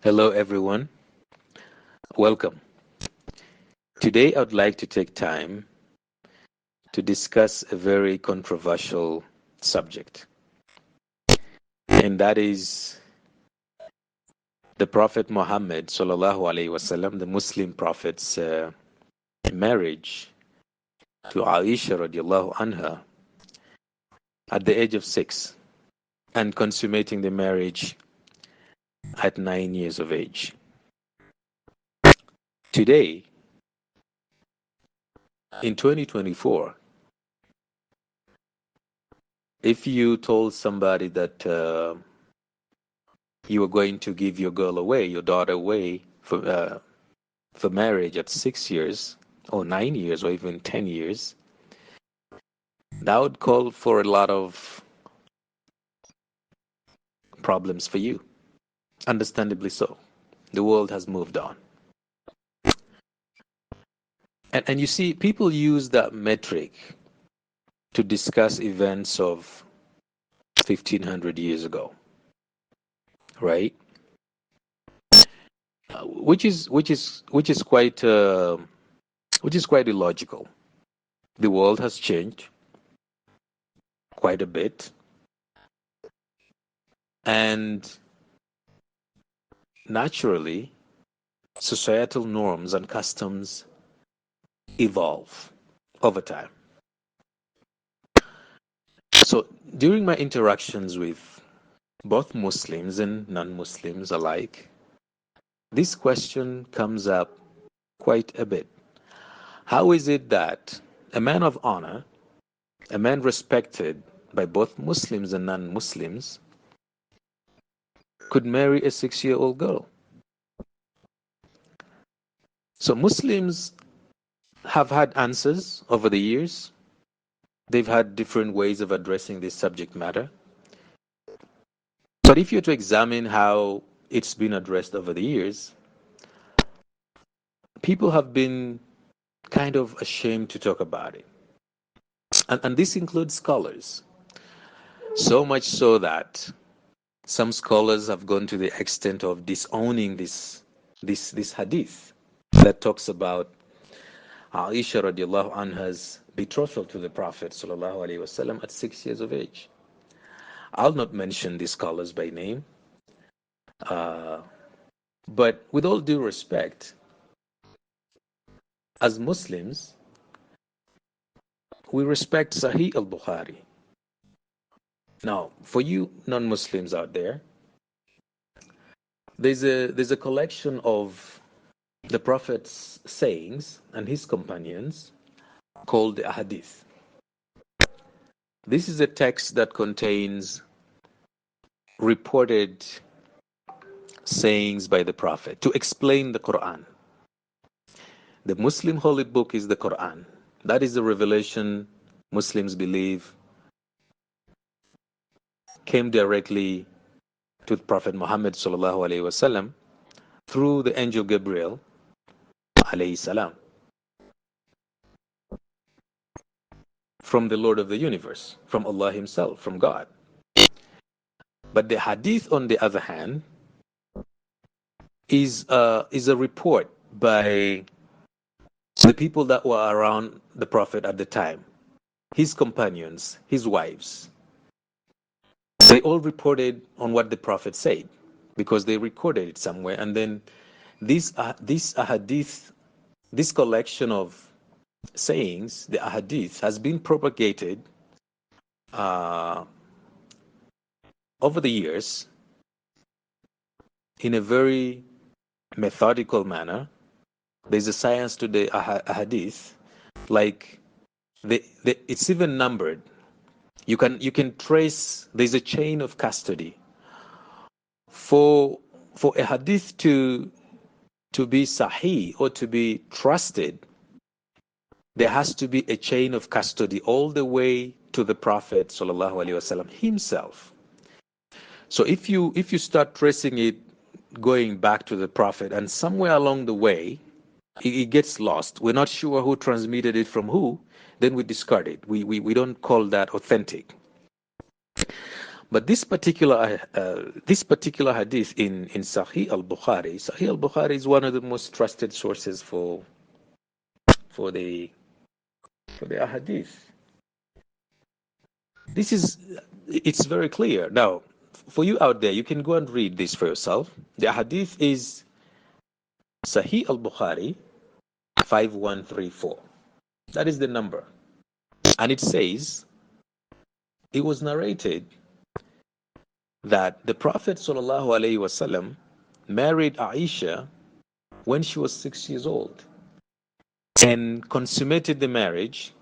Hello, everyone. Welcome. Today, I'd like to take time to discuss a very controversial subject, and that is the Prophet Mohammed, sallallahu alaihi wasallam, the Muslim prophet's marriage to Aisha radiallahu anha at the age of 6 and consummating the marriage at 9 years of age. Today, in 2024, if you told somebody that you were going to give your girl away, your daughter away for marriage at 6 years, or 9 years, or even 10 years, that would call for a lot of problems for you. Understandably so. The world has moved on. And you see, people use that metric to discuss events of 1500 years ago, right? Which is quite illogical. The world has changed quite a bit, and naturally, societal norms and customs evolve over time. So, during my interactions with both Muslims and non Muslims alike, this question comes up quite a bit. How is it that a man of honor, a man respected by both Muslims and non Muslims, could marry a 6-year old girl? So, Muslims have had answers over the years. They've had different ways of addressing this subject matter. But if you're to examine how it's been addressed over the years, people have been kind of ashamed to talk about it. And this includes scholars. So much so that some scholars have gone to the extent of disowning this hadith that talks about Aisha radiallahu anha's betrothal to the Prophet sallallahu alaihi wasallam at 6 years of age. I'll not mention these scholars by name, uh, but with all due respect, as Muslims, we respect Sahih al-Bukhari. Now, for you non-Muslims out there, there's a collection of the Prophet's sayings and his companions called the Ahadith. This is a text that contains reported sayings by the Prophet to explain the Quran. The Muslim holy book is the Quran. That is the revelation Muslims believe came directly to Prophet Mohammed sallallahu alaihi wasallam through the angel Gabriel alayhi salam from the Lord of the universe, from Allah Himself, from God. But the Hadith, on the other hand, is a report by the people that were around the Prophet at the time, his companions, his wives. They all reported on what the Prophet said because they recorded it somewhere. And then this ahadith, this collection of sayings, the ahadith, has been propagated uh, over the years in a very methodical manner. There's a science to the ahadith, like it's even numbered. You can trace. There's a chain of custody for a hadith to be sahih or to be trusted. There has to be a chain of custody all the way to the Prophet sallallahu alaihi wasallam himself. So if you start tracing it going back to the Prophet, and somewhere along the way it gets lost, we're not sure who transmitted it from who, then we discard it. We don't call that authentic. But this particular hadith in Sahih al-Bukhari, Sahih al-Bukhari is one of the most trusted sources for the for the hadith. This is it's very clear. Now, for you out there, you can go and read this for yourself. The hadith is Sahih al-Bukhari 5134. That is the number. And it says it was narrated that the Prophet sallallahu alaihi wasallam married Aisha when she was 6 years old and consummated the marriage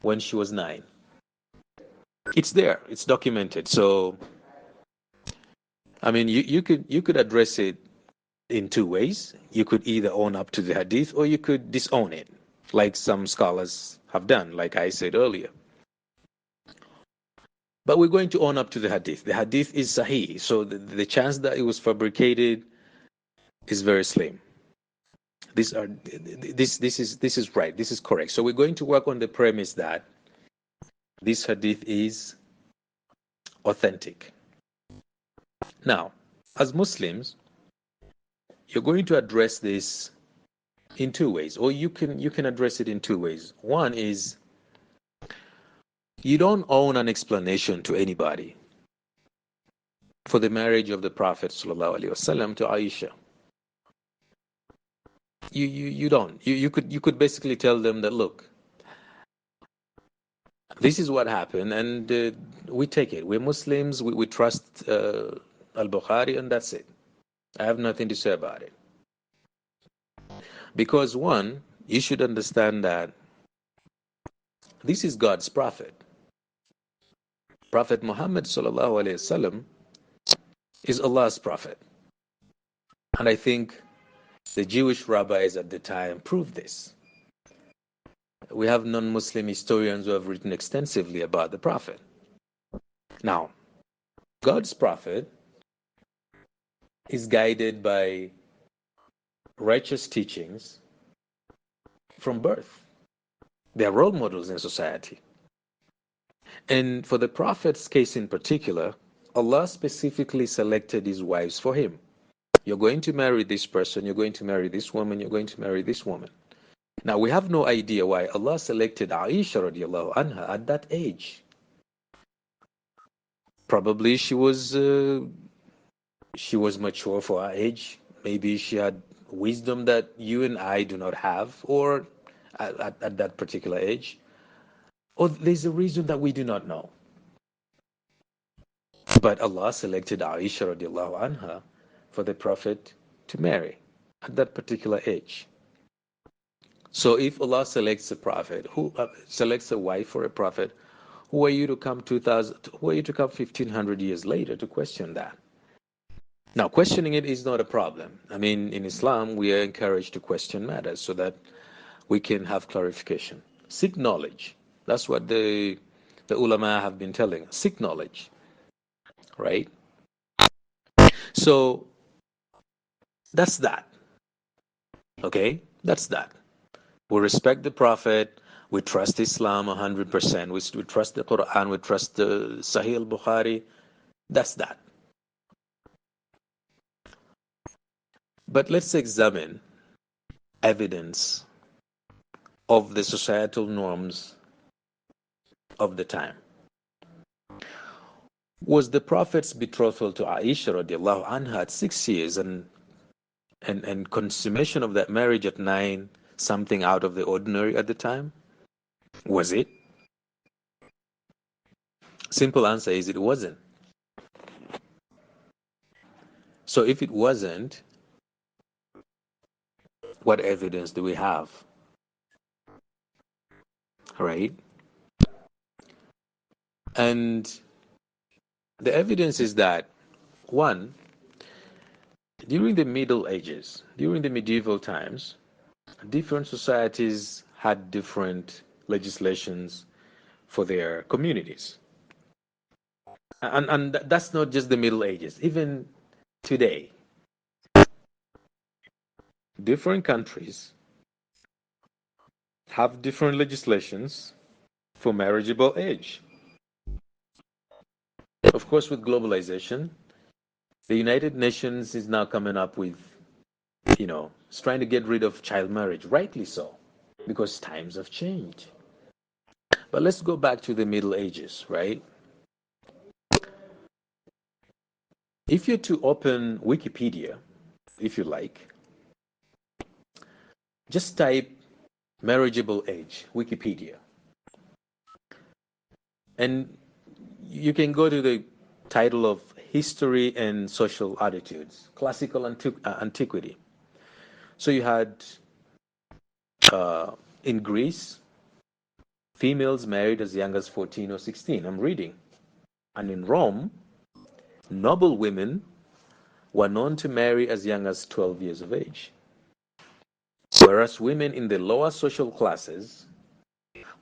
when she was 9. It's there, it's documented. So, I mean, you could address it in two ways. You could either own up to the hadith or you could disown it, like some scholars have done, like I said earlier. But we're going to own up to the hadith. The hadith is sahih, so the chance that it was fabricated is very slim. This is right. This is correct. So we're going to work on the premise that this hadith is authentic. Now, as Muslims, you're going to address this in two ways, or you can address it in two ways. One is you don't own an explanation to anybody for the marriage of the Prophet ﷺ to Aisha. You don't. You could basically tell them that, look, this is what happened, and we take it. We're Muslims. We trust Al-Bukhari, and that's it. I have nothing to say about it. Because one, you should understand that this is God's prophet. Prophet Mohammed ﷺ is Allah's prophet. And I think the Jewish rabbis at the time proved this. We have non-Muslim historians who have written extensively about the prophet. Now, God's prophet is guided by righteous teachings from birth. They are role models in society. And for the prophet's case in particular, Allah specifically selected his wives for him. You're going to marry this person, you're going to marry this woman, you're going to marry this woman. Now, we have no idea why Allah selected Aisha radiallahu anha at that age. Probably she was mature for her age. Maybe she had wisdom that you and I do not have, or at that particular age. Or there's a reason that we do not know. But Allah selected Aisha radiallahu anha for the Prophet to marry at that particular age. So if Allah selects a prophet, who selects a wife for a prophet, who are you to come 1500 years later to question that? Now, questioning it is not a problem. I mean, in Islam, we are encouraged to question matters so that we can have clarification. Seek knowledge. That's what the ulama have been telling us. Seek knowledge. Right? So that's that. Okay? That's that. We respect the Prophet. We trust Islam 100%. We trust the Quran. We trust the Sahih al-Bukhari. That's that. But let's examine evidence of the societal norms of the time. Was the Prophet's betrothal to Aisha radiallahu anha at 6 years and consummation of that marriage at 9 something out of the ordinary at the time? Was it? Simple answer is it wasn't. So if it wasn't, what evidence do we have? Right? And the evidence is that, one, during the Middle Ages, during the medieval times, different societies had different legislations for their communities. And that's not just the Middle Ages. Even today, different countries have different legislations for marriageable age. Of course, with globalization, the United Nations is now coming up with, it's trying to get rid of child marriage, rightly so, because times have changed. But let's go back to the Middle Ages, right? If you're to open Wikipedia, if you like, just type marriageable age, Wikipedia, and you can go to the title of History and Social Attitudes, Classical Antiquity. So you had in Greece, females married as young as 14 or 16. I'm reading. And in Rome, noble women were known to marry as young as 12 years of age, whereas women in the lower social classes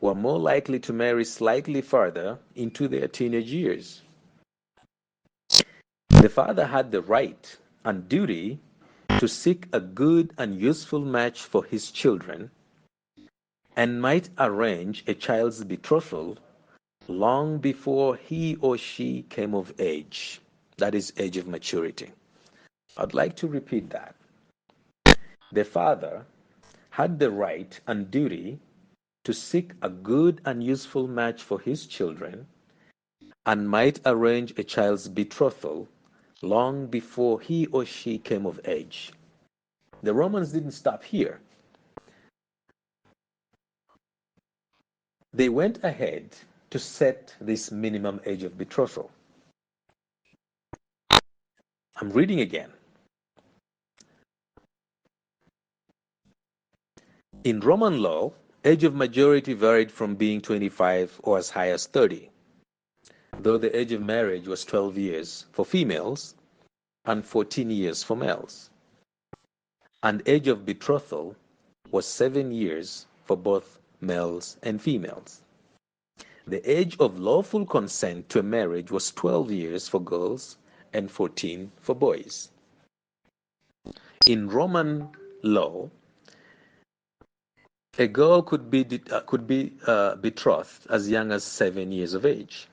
were more likely to marry slightly further into their teenage years. The father had the right and duty to seek a good and useful match for his children and might arrange a child's betrothal long before he or she came of age. That is, age of maturity. I'd like to repeat that. The father had the right and duty to seek a good and useful match for his children and might arrange a child's betrothal long before he or she came of age. The Romans didn't stop here. They went ahead to set this minimum age of betrothal. I'm reading again. In Roman law, age of majority varied from being 25 or as high as 30, though the age of marriage was 12 years for females and 14 years for males. And age of betrothal was 7 years for both males and females. The age of lawful consent to a marriage was 12 years for girls and 14 for boys. In Roman law, a girl could be betrothed as young as 7 years of age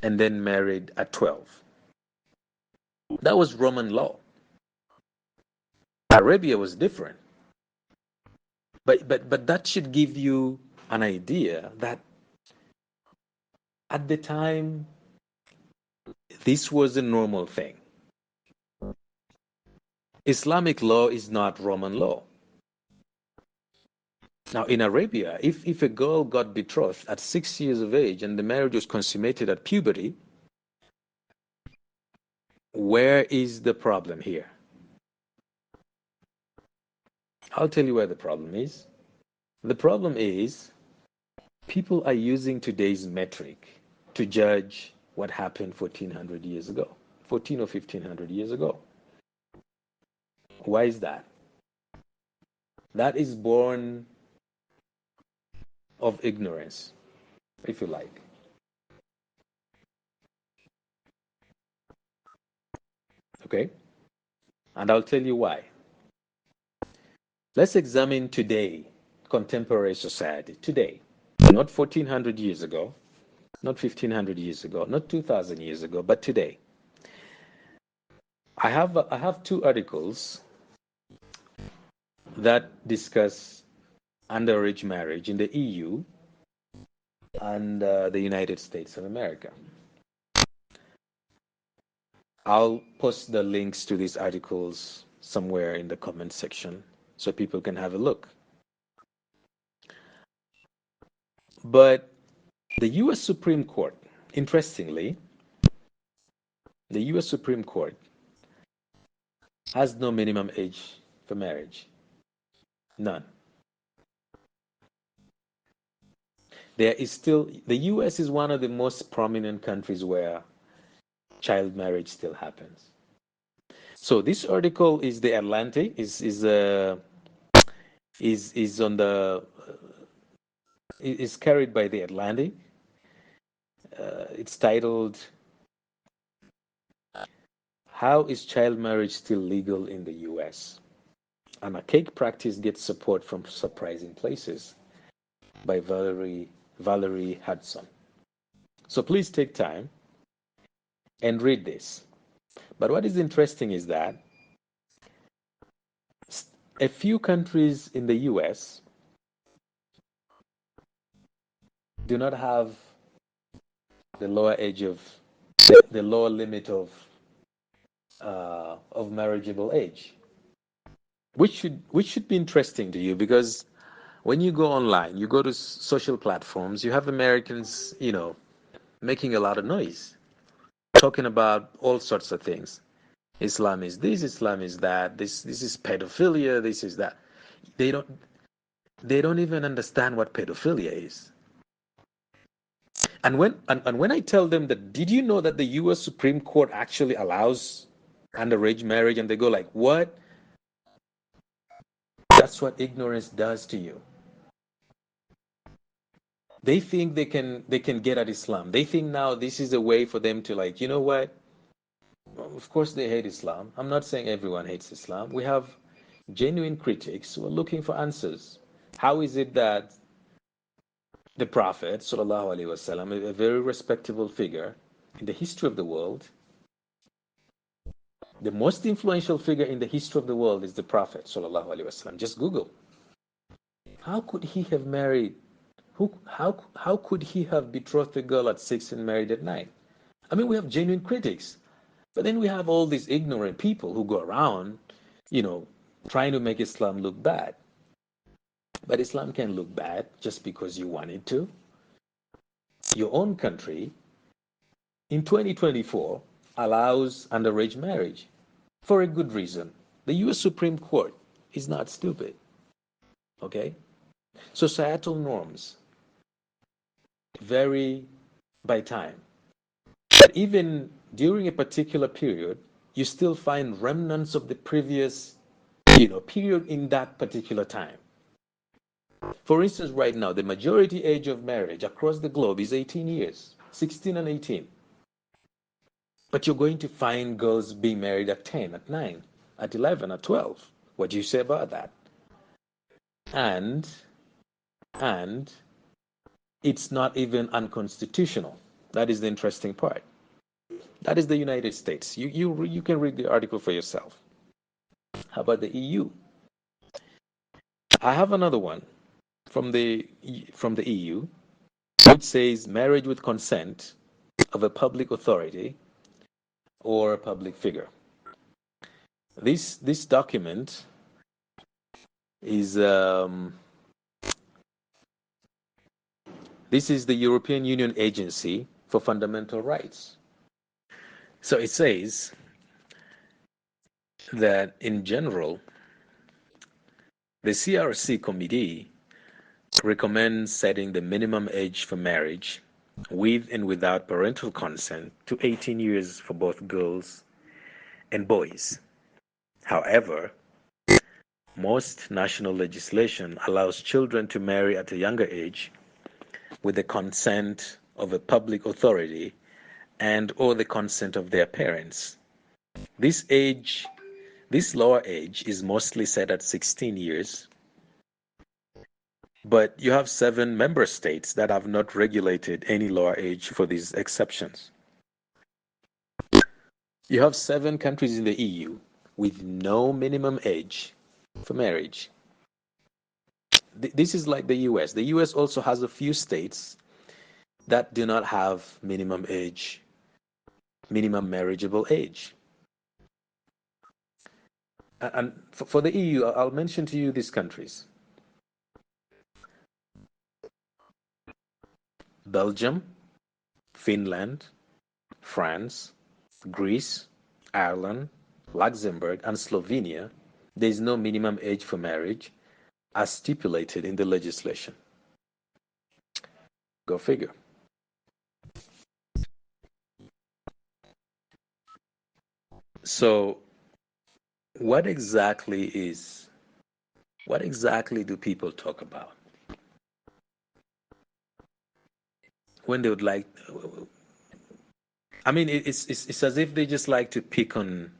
and then married at 12. That was Roman law. Arabia was different. But that should give you an idea that at the time this was a normal thing. Islamic law is not Roman law. Now, in Arabia, if a girl got betrothed at 6 years of age and the marriage was consummated at puberty, where is the problem here? I'll tell you where the problem is. The problem is people are using today's metric to judge what happened 1400 years ago, 14 or 1500 years ago. Why is that? That is born of ignorance, if you like. Okay? And I'll tell you why. Let's examine today, contemporary society, today, not 1400 years ago, not 1500 years ago, not 2000 years ago, but today. I have two articles that discuss underage marriage in the EU and the United States of America. I'll post the links to these articles somewhere in the comment section so people can have a look. But the US Supreme Court, interestingly, the US Supreme Court has no minimum age for marriage. None. There is still, the US is one of the most prominent countries where child marriage still happens. So this article is the Atlantic, is on the is carried by the Atlantic. It's titled "How is Child Marriage Still Legal in the U.S.?" And a cake practice gets support from surprising places by Valerie Hudson. So please take time and read this. But what is interesting is that a few countries in the US do not have the lower age of the lower limit of marriageable age, which should be interesting to you because when you go online, you go to social platforms, you have Americans, making a lot of noise, talking about all sorts of things. Islam is this, Islam is that, this is pedophilia, this is that. They don't they don't even understand what pedophilia is. And when I tell them that, did you know that the US Supreme Court actually allows underage marriage, and they go like, what? That's what ignorance does to you. They think they can get at Islam. They think now this is a way for them to, like, you know what? Of course they hate Islam. I'm not saying everyone hates Islam. We have genuine critics who are looking for answers. How is it that the Prophet, sallallahu alaihi wasallam, a very respectable figure in the history of the world, the most influential figure in the history of the world is the Prophet, sallallahu alaihi wasallam. Just Google. How could he have married? How could he have betrothed a girl at 6 and married at 9? I mean, we have genuine critics, but then we have all these ignorant people who go around, you know, trying to make Islam look bad. But Islam can look bad just because you want it to. Your own country in 2024 allows underage marriage for a good reason. The US Supreme Court is not stupid. Okay? Societal norms vary by time. But even during a particular period, you still find remnants of the previous, period in that particular time. For instance, right now, the majority age of marriage across the globe is 18 years, 16 and 18. But you're going to find girls being married at 10, at 9, at 11, at 12. What do you say about that? And and it's not even unconstitutional. That is the interesting part. That is the United States. You can read the article for yourself. How about the EU? I have another one from the EU, which says marriage with consent of a public authority or a public figure. This document is this is the European Union Agency for Fundamental Rights. So it says that in general, the CRC committee recommends setting the minimum age for marriage with and without parental consent to 18 years for both girls and boys. However, most national legislation allows children to marry at a younger age with the consent of a public authority and or the consent of their parents. This age, this lower age is mostly set at 16 years, but you have 7 member states that have not regulated any lower age for these exceptions. You have 7 countries in the EU with no minimum age for marriage. This is like the US. The US also has a few states that do not have minimum marriageable age. And for the EU, I'll mention to you these countries: Belgium, Finland, France, Greece, Ireland, Luxembourg, and Slovenia. There is no minimum age for marriage as stipulated in the legislation. Go figure. So, what exactly is what exactly do people talk about when they would like? I mean, it's as if they just like to pick on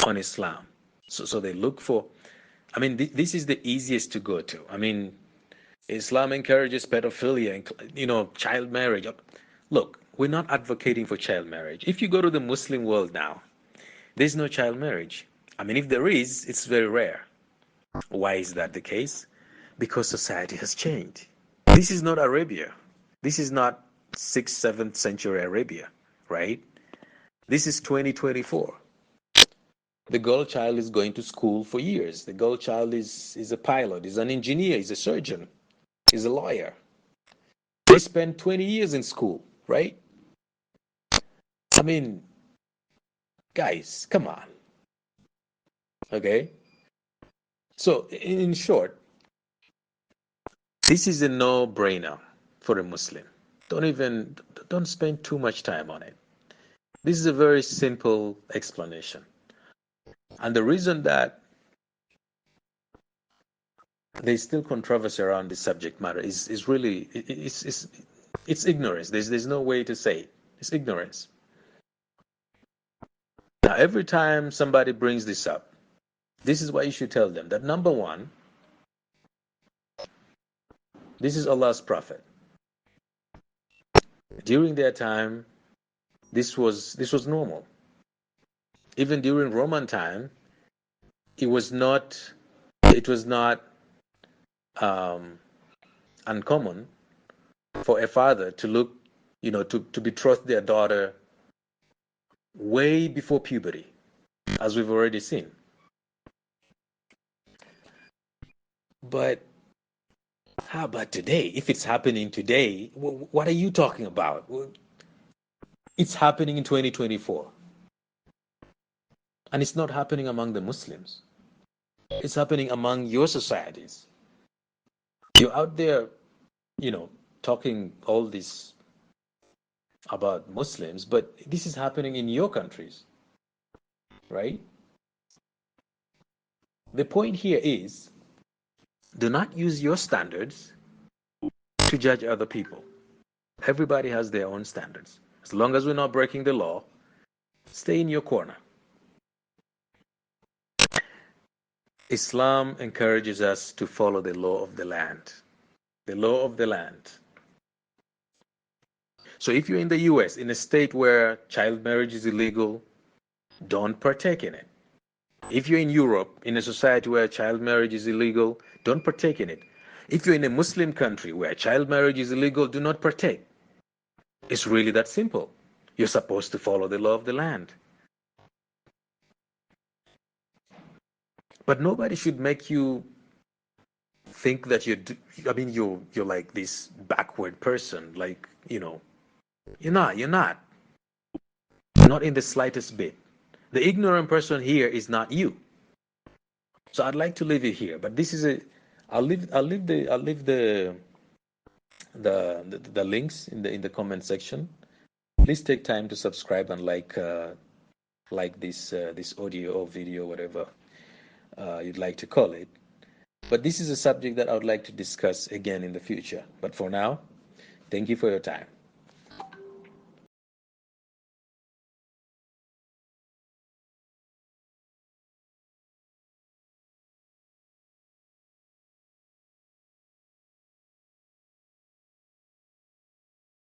Islam. So they look for. I mean, this is the easiest to go to. I mean, Islam encourages pedophilia and child marriage. Look, we're not advocating for child marriage. If you go to the Muslim world now, there's no child marriage. I mean, if there is, it's very rare. Why is that the case? Because society has changed. This is not Arabia. This is not 6th, 7th century Arabia, right? This is 2024. The girl child is going to school for years. The girl child is a pilot, is an engineer, is a surgeon, is a lawyer. They spend 20 years in school, right? I mean, guys, come on. Okay? So, in short, this is a no-brainer for a Muslim. Don't spend too much time on it. This is a very simple explanation. And the reason that there's still controversy around this subject matter is really it's ignorance. There's no way to say it. It's ignorance. Now, every time somebody brings this up, this is what you should tell them. That number one, this is Allah's prophet. During their time, this was normal. Even during Roman time, it was not um, uncommon for a father to look, to betroth their daughter way before puberty, as we've already seen. But how about today? If it's happening today, what are you talking about? It's happening in 2024. And it's not happening among the Muslims. It's happening among your societies. You're out there, talking all this about Muslims, but this is happening in your countries, right? The point here is do not use your standards to judge other people. Everybody has their own standards. As long as we're not breaking the law, stay in your corner. Islam encourages us to follow the law of the land. The law of the land. So if you're in the US, in a state where child marriage is illegal, don't partake in it. If you're in Europe, in a society where child marriage is illegal, don't partake in it. If you're in a Muslim country where child marriage is illegal, do not partake. It's really that simple. You're supposed to follow the law of the land. But nobody should make you think that you're like this backward person. Like, you're not. You're not. Not in the slightest bit. The ignorant person here is not you. So I'd like to leave it here. But this is a. I'll leave the links in the comment section. Please take time to subscribe and like this audio or video, whatever you'd like to call it. But this is a subject that I would like to discuss again in the future. But for now, thank you for your time.